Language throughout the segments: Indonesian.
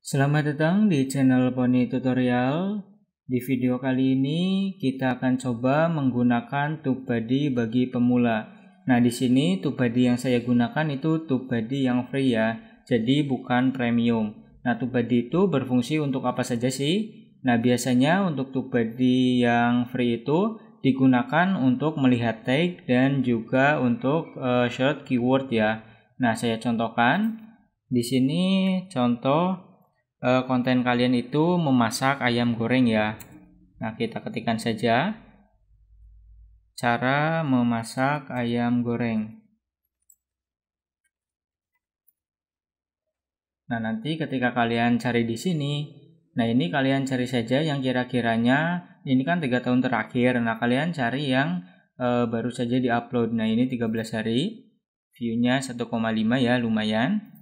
Selamat datang di channel Pony Tutorial. Di video kali ini kita akan coba menggunakan TubeBuddy bagi pemula. Nah, di sini TubeBuddy yang saya gunakan itu TubeBuddy yang free ya, jadi bukan premium. Nah, TubeBuddy itu berfungsi untuk apa saja sih? Nah, biasanya untuk TubeBuddy yang free itu digunakan untuk melihat tag dan juga untuk search keyword ya. Nah, saya contohkan di sini contoh konten kalian itu memasak ayam goreng ya. Nah, kita ketikkan saja cara memasak ayam goreng. Nah, nanti ketika kalian cari di sini, nah ini kalian cari saja yang kira-kiranya ini kan 3 tahun terakhir. Nah, kalian cari yang baru saja diupload. Nah, ini 13 hari. View-nya 1,5 ya, lumayan.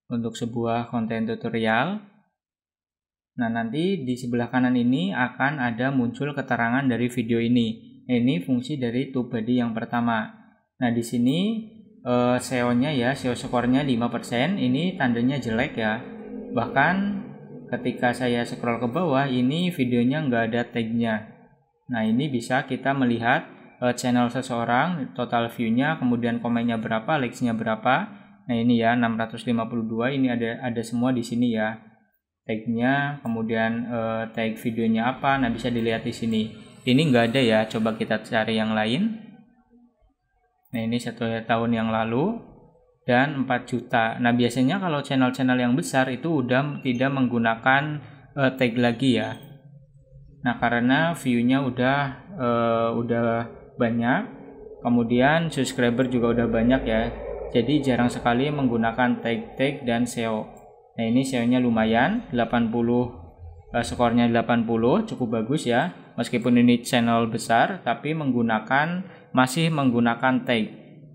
Untuk sebuah konten tutorial. Nah, nanti di sebelah kanan ini akan ada muncul keterangan dari video ini. Ini fungsi dari TubeBuddy yang pertama. Nah, di sini SEO-nya ya, SEO skornya 5%. Ini tandanya jelek ya. Bahkan ketika saya scroll ke bawah, ini videonya nggak ada tag-nya. Nah, ini bisa kita melihat channel seseorang, total view-nya, kemudian komennya berapa, likes-nya berapa. Nah, ini ya 652, ini ada semua di sini ya. Tag-nya, kemudian tag videonya apa, nah bisa dilihat di sini. Ini nggak ada ya, coba kita cari yang lain. Nah, ini 1 tahun yang lalu dan 4 juta. Nah, biasanya kalau channel-channel yang besar itu udah tidak menggunakan tag lagi ya. Nah, karena view-nya udah banyak, kemudian subscriber juga udah banyak ya. Jadi jarang sekali menggunakan tag-tag dan SEO. Nah, ini SEO-nya lumayan, 80, skornya 80, cukup bagus ya. Meskipun ini channel besar, tapi masih menggunakan tag.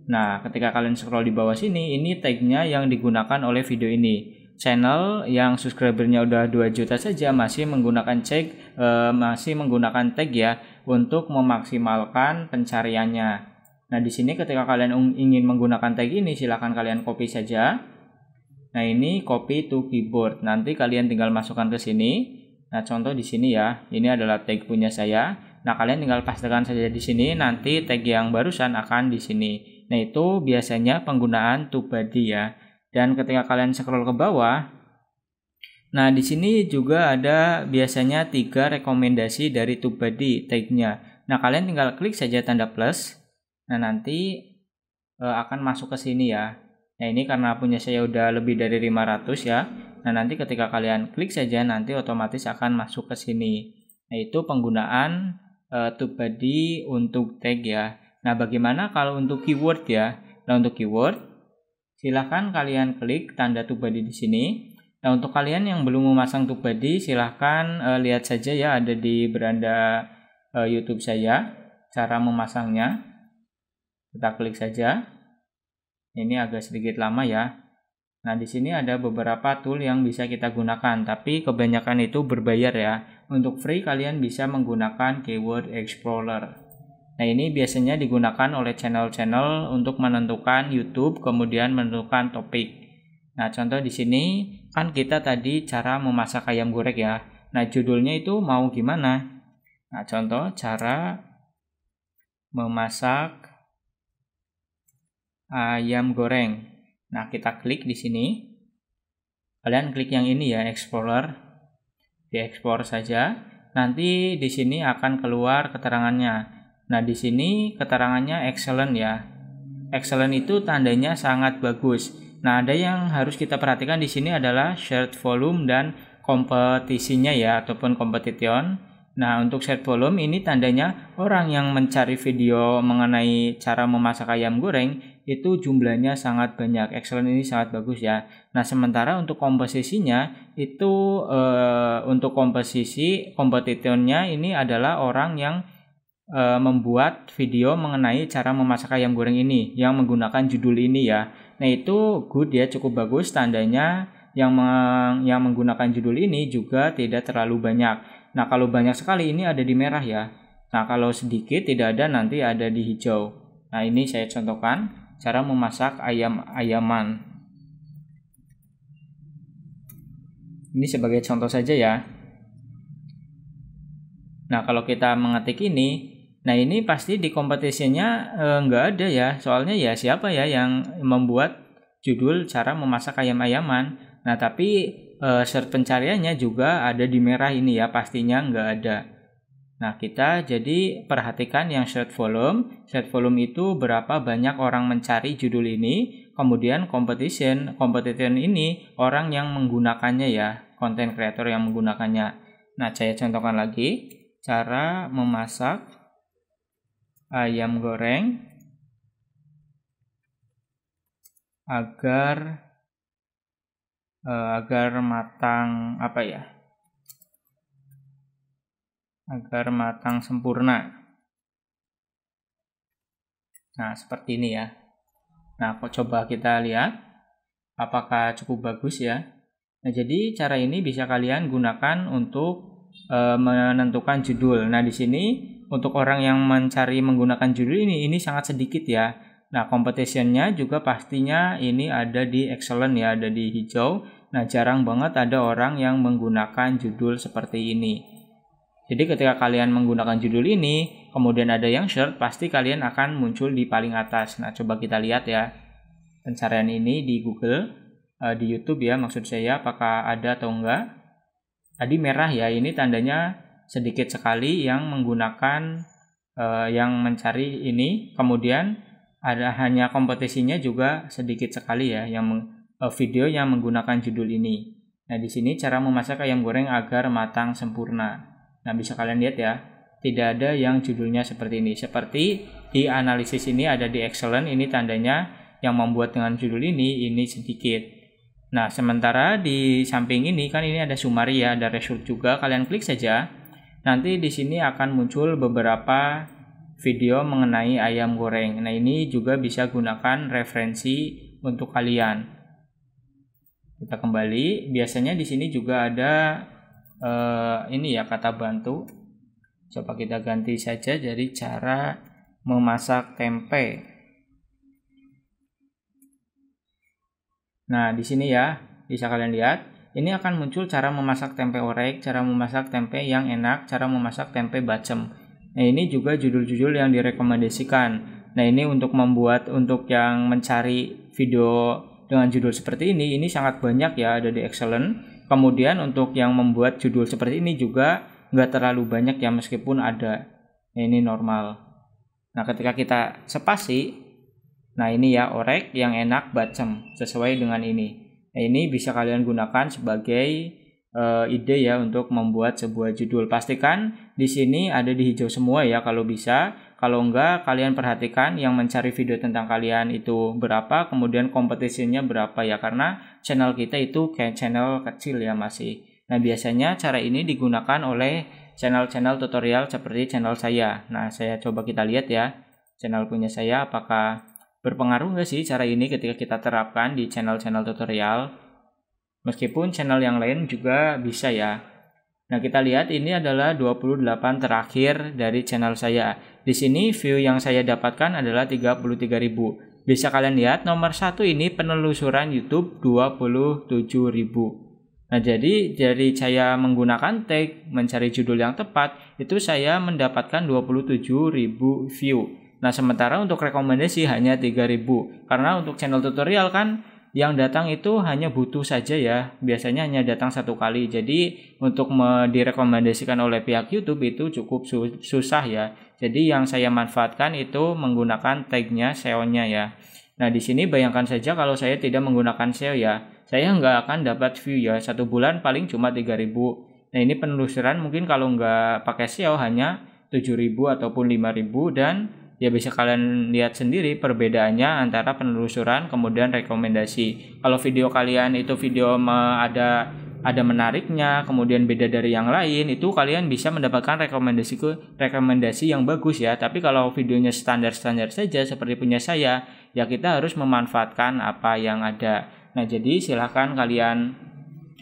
Nah, ketika kalian scroll di bawah sini, ini tag-nya yang digunakan oleh video ini. Channel yang subscribernya udah 2 juta saja masih menggunakan tag ya untuk memaksimalkan pencariannya. Nah, di sini ketika kalian ingin menggunakan tag ini, silahkan kalian copy saja. Nah, ini copy to keyboard. Nanti kalian tinggal masukkan ke sini. Nah, contoh di sini ya. Ini adalah tag punya saya. Nah, kalian tinggal pastikan saja di sini. Nanti tag yang barusan akan di sini. Nah, itu biasanya penggunaan TubeBuddy ya. Dan ketika kalian scroll ke bawah, nah di sini juga ada biasanya 3 rekomendasi dari TubeBuddy tag-nya. Nah, kalian tinggal klik saja tanda plus. Nah, nanti akan masuk ke sini ya. Nah, ini karena punya saya udah lebih dari 500 ya. Nah, nanti ketika kalian klik saja nanti otomatis akan masuk ke sini. Nah, itu penggunaan TubeBuddy untuk tag ya. Nah, bagaimana kalau untuk keyword ya? Nah, untuk keyword silahkan kalian klik tanda TubeBuddy di sini. Nah, untuk kalian yang belum memasang TubeBuddy silahkan lihat saja ya, ada di beranda YouTube saya cara memasangnya. Kita klik saja. Ini agak sedikit lama ya. Nah, di sini ada beberapa tool yang bisa kita gunakan, tapi kebanyakan itu berbayar ya. Untuk free kalian bisa menggunakan Keyword Explorer. Nah, ini biasanya digunakan oleh channel-channel untuk menentukan YouTube, kemudian menentukan topik. Nah, contoh di sini kan kita tadi cara memasak ayam goreng ya. Nah, judulnya itu mau gimana? Nah, contoh cara memasak ayam goreng. Nah, kita klik di sini. Kalian klik yang ini ya, Explorer. Di-explore saja. Nanti di sini akan keluar keterangannya. Nah, di sini keterangannya excellent ya. Excellent itu tandanya sangat bagus. Nah, ada yang harus kita perhatikan di sini adalah search volume dan kompetisinya ya, ataupun competition. Nah, untuk search volume ini tandanya orang yang mencari video mengenai cara memasak ayam goreng itu jumlahnya sangat banyak. Excellent ini sangat bagus ya. Nah, sementara untuk komposisinya itu untuk komposisi kompetitornya ini adalah orang yang membuat video mengenai cara memasak ayam goreng ini yang menggunakan judul ini ya. Nah, itu good ya, cukup bagus tandanya yang menggunakan judul ini juga tidak terlalu banyak. Nah, kalau banyak sekali ini ada di merah ya. Nah, kalau sedikit tidak ada nanti ada di hijau. Nah, ini saya contohkan cara memasak ayam-ayaman. Ini sebagai contoh saja ya. Nah, kalau kita mengetik ini, nah ini pasti di competition-nya nggak ada ya. Soalnya ya siapa ya yang membuat judul cara memasak ayam-ayaman. Nah, tapi search pencariannya juga ada di merah ini ya, pastinya nggak ada. Nah, kita jadi perhatikan yang search volume. Search volume itu berapa banyak orang mencari judul ini. Kemudian competition ini orang yang menggunakannya ya, content creator yang menggunakannya. Nah, saya contohkan lagi. Cara memasak ayam goreng agar matang agar matang sempurna. Nah, seperti ini ya. Nah, coba kita lihat apakah cukup bagus ya. Nah, jadi cara ini bisa kalian gunakan untuk menentukan judul. Nah, di sini untuk orang yang mencari menggunakan judul ini sangat sedikit ya. Nah, competition-nya juga pastinya ini ada di excellent ya, ada di hijau. Nah, jarang banget ada orang yang menggunakan judul seperti ini. Jadi ketika kalian menggunakan judul ini, kemudian ada yang search, pasti kalian akan muncul di paling atas. Nah, coba kita lihat ya pencarian ini di Google, di YouTube ya, maksud saya apakah ada atau enggak. Tadi merah ya, ini tandanya sedikit sekali yang menggunakan yang mencari ini. Kemudian ada hanya kompetisinya juga sedikit sekali ya yang video yang menggunakan judul ini. Nah, di sini cara memasak ayam goreng agar matang sempurna. Nah, bisa kalian lihat ya, tidak ada yang judulnya seperti ini. Seperti di analisis ini ada di excellent, ini tandanya yang membuat dengan judul ini sedikit. Nah, sementara di samping ini kan ini ada summary ya, ada result juga. Kalian klik saja. Nanti di sini akan muncul beberapa video mengenai ayam goreng. Nah, ini juga bisa gunakan referensi untuk kalian. Kita kembali. Biasanya di sini juga ada ini ya kata bantu. Coba kita ganti saja jadi cara memasak tempe. Nah, di sini ya, bisa kalian lihat, ini akan muncul cara memasak tempe orek, cara memasak tempe yang enak, cara memasak tempe bacem. Nah, ini juga judul-judul yang direkomendasikan. Nah, ini untuk yang mencari video dengan judul seperti ini sangat banyak ya, ada di excellent. Kemudian untuk yang membuat judul seperti ini juga nggak terlalu banyak ya, meskipun ada. Nah, ini normal. Nah, ketika kita spasi, nah ini ya orek yang enak bacem sesuai dengan ini. Nah, ini bisa kalian gunakan sebagai ide ya untuk membuat sebuah judul. Pastikan di sini ada di hijau semua ya kalau bisa. Kalau enggak, kalian perhatikan yang mencari video tentang kalian itu berapa, kemudian kompetisinya berapa ya, karena channel kita itu kayak channel kecil ya masih. Nah, biasanya cara ini digunakan oleh channel-channel tutorial seperti channel saya. Nah, saya coba kita lihat ya channel punya saya apakah berpengaruh nggak sih cara ini ketika kita terapkan di channel-channel tutorial. Meskipun channel yang lain juga bisa ya. Nah, kita lihat ini adalah 28 terakhir dari channel saya. Di sini view yang saya dapatkan adalah 33.000. Bisa kalian lihat nomor 1 ini penelusuran YouTube 27.000. Nah, jadi dari saya menggunakan tag mencari judul yang tepat, itu saya mendapatkan 27.000 view. Nah, sementara untuk rekomendasi hanya 3.000. Karena untuk channel tutorial kan yang datang itu hanya butuh saja ya. Biasanya hanya datang satu kali. Jadi untuk direkomendasikan oleh pihak YouTube itu cukup susah ya. Jadi yang saya manfaatkan itu menggunakan tagnya SEO-nya ya. Nah, di sini bayangkan saja kalau saya tidak menggunakan SEO ya, saya nggak akan dapat view ya. 1 bulan paling cuma 3.000. Nah, ini penelusuran mungkin kalau nggak pakai SEO hanya 7.000 ataupun 5.000, dan ya bisa kalian lihat sendiri perbedaannya antara penelusuran kemudian rekomendasi. Kalau video kalian itu video ada menariknya, kemudian beda dari yang lain, itu kalian bisa mendapatkan rekomendasi yang bagus ya. Tapi kalau videonya standar-standar saja seperti punya saya, ya kita harus memanfaatkan apa yang ada. Nah, jadi silahkan kalian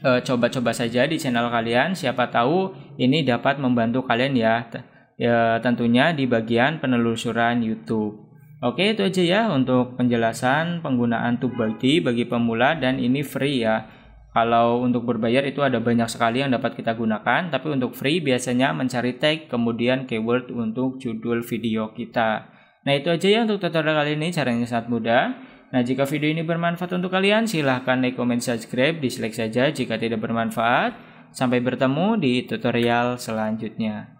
coba-coba saja di channel kalian, siapa tahu ini dapat membantu kalian ya. Ya, tentunya di bagian penelusuran YouTube. Oke, itu aja ya untuk penjelasan penggunaan TubeBuddy bagi pemula, dan ini free ya. Kalau untuk berbayar itu ada banyak sekali yang dapat kita gunakan, tapi untuk free biasanya mencari tag kemudian keyword untuk judul video kita. Nah itu aja ya untuk tutorial kali ini, caranya sangat mudah. Nah jika video ini bermanfaat untuk kalian silahkan like, comment, subscribe, dislike saja jika tidak bermanfaat. Sampai bertemu di tutorial selanjutnya.